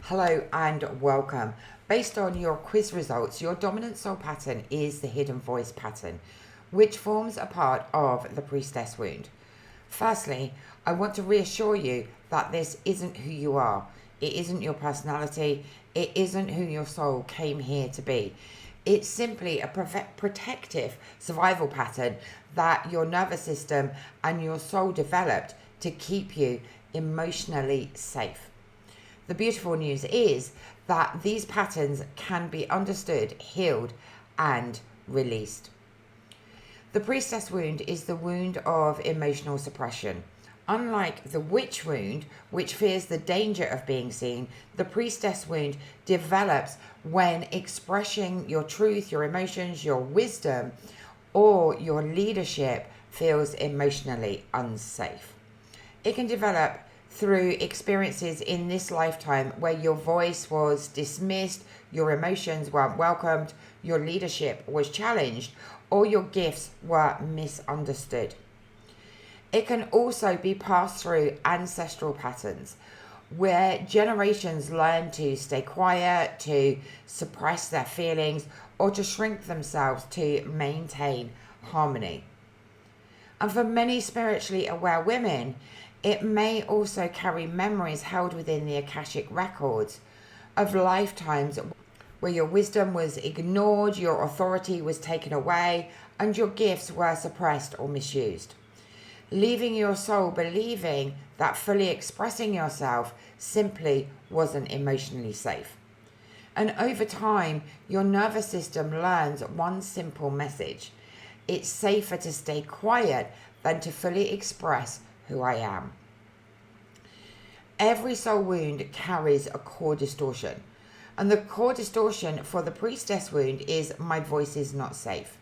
Hello and welcome. Based on your quiz results, your dominant soul pattern is the hidden voice pattern, which forms a part of the Priestess Wound. Firstly, I want to reassure you that this isn't who you are. It isn't your personality. It isn't who your soul came here to be. It's simply a protective survival pattern that your nervous system and your soul developed to keep you emotionally safe. The beautiful news is that these patterns can be understood, healed, and released. The priestess wound is the wound of emotional suppression. Unlike the witch wound, which fears the danger of being seen, the priestess wound develops when expressing your truth, your emotions, your wisdom, or your leadership feels emotionally unsafe. It can develop through experiences in this lifetime where your voice was dismissed, your emotions weren't welcomed, your leadership was challenged, or your gifts were misunderstood. It can also be passed through ancestral patterns where generations learn to stay quiet, to suppress their feelings, or to shrink themselves to maintain harmony. And for many spiritually aware women, it may also carry memories held within the Akashic records of lifetimes where your wisdom was ignored, your authority was taken away, and your gifts were suppressed or misused, leaving your soul believing that fully expressing yourself simply wasn't emotionally safe. And over time, your nervous system learns one simple message: it's safer to stay quiet than to fully express who I am. Every soul wound carries a core distortion. And the core distortion for the priestess wound is my voice is not safe.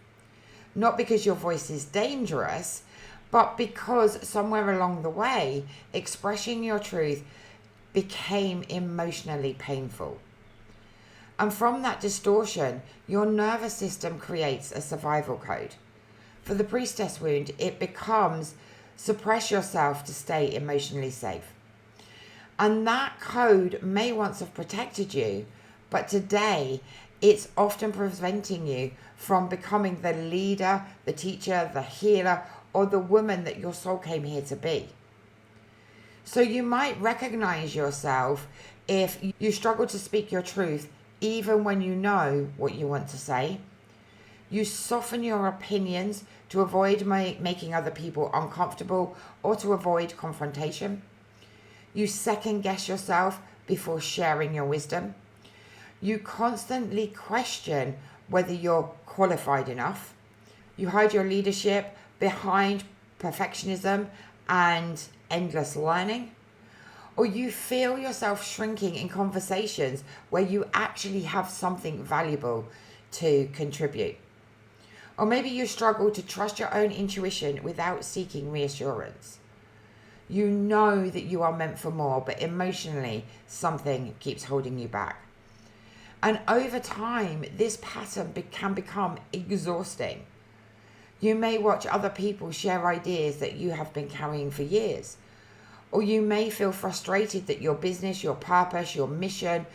Not because your voice is dangerous, but because somewhere along the way, expressing your truth became emotionally painful. And from that distortion, your nervous system creates a survival code. For the priestess wound, it becomes suppress yourself to stay emotionally safe. And that code may once have protected you, but today it's often preventing you from becoming the leader, the teacher, the healer, or the woman that your soul came here to be. So you might recognize yourself if you struggle to speak your truth, even when you know what you want to say. You soften your opinions to avoid making other people uncomfortable or to avoid confrontation. You second guess yourself before sharing your wisdom. You constantly question whether you're qualified enough. You hide your leadership behind perfectionism and endless learning. Or you feel yourself shrinking in conversations where you actually have something valuable to contribute. Or maybe you struggle to trust your own intuition without seeking reassurance. You know that you are meant for more, but emotionally something keeps holding you back. And over time, this pattern can become exhausting. You may watch other people share ideas that you have been carrying for years. Or you may feel frustrated that your business, your purpose, your mission,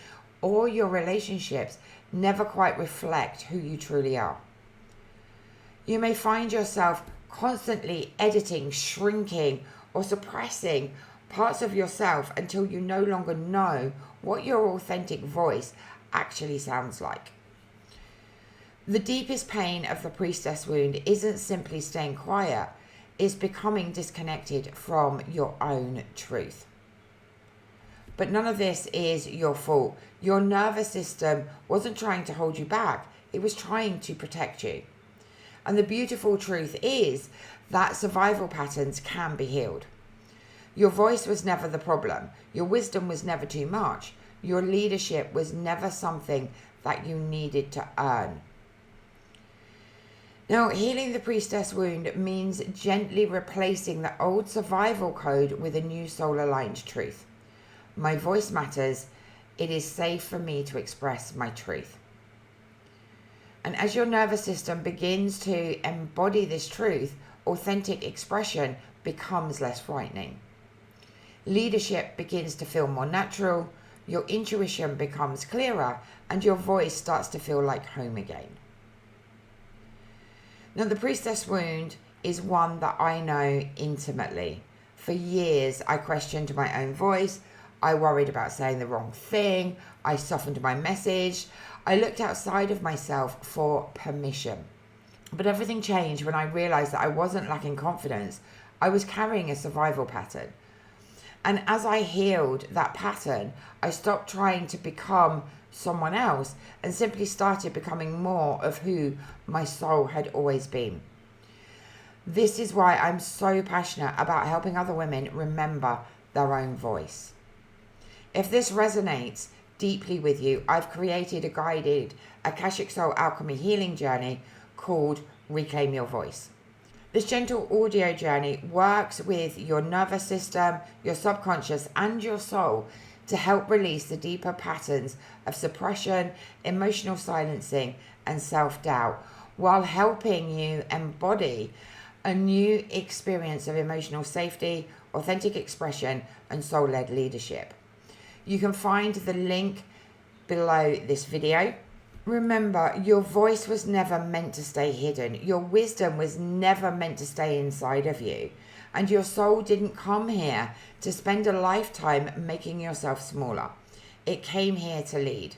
or your relationships never quite reflect who you truly are. You may find yourself constantly editing, shrinking, or suppressing parts of yourself until you no longer know what your authentic voice actually sounds like. The deepest pain of the priestess wound isn't simply staying quiet, it's becoming disconnected from your own truth. But none of this is your fault. Your nervous system wasn't trying to hold you back, it was trying to protect you. And the beautiful truth is that survival patterns can be healed. Your voice was never the problem. Your wisdom was never too much. Your leadership was never something that you needed to earn. Now, healing the priestess wound means gently replacing the old survival code with a new soul-aligned truth. My voice matters. It is safe for me to express my truth. And as your nervous system begins to embody this truth, authentic expression becomes less frightening. Leadership begins to feel more natural. your intuition becomes clearer, and your voice starts to feel like home again. Now, the Priestess Wound is one that I know intimately. For years, I questioned my own voice. I worried about saying the wrong thing. I softened my message. I looked outside of myself for permission. But everything changed when I realized that I wasn't lacking confidence. I was carrying a survival pattern. And as I healed that pattern, I stopped trying to become someone else and simply started becoming more of who my soul had always been. This is why I'm so passionate about helping other women remember their own voice. If this resonates deeply with you, I've created a guided Akashic Soul Alchemy healing journey called Reclaim Your Voice. This gentle audio journey works with your nervous system, your subconscious, and your soul to help release the deeper patterns of suppression, emotional silencing, and self-doubt, while helping you embody a new experience of emotional safety, authentic expression, and soul-led leadership. You can find the link below this video. Remember, your voice was never meant to stay hidden. Your wisdom was never meant to stay inside of you. And your soul didn't come here to spend a lifetime making yourself smaller. It came here to lead.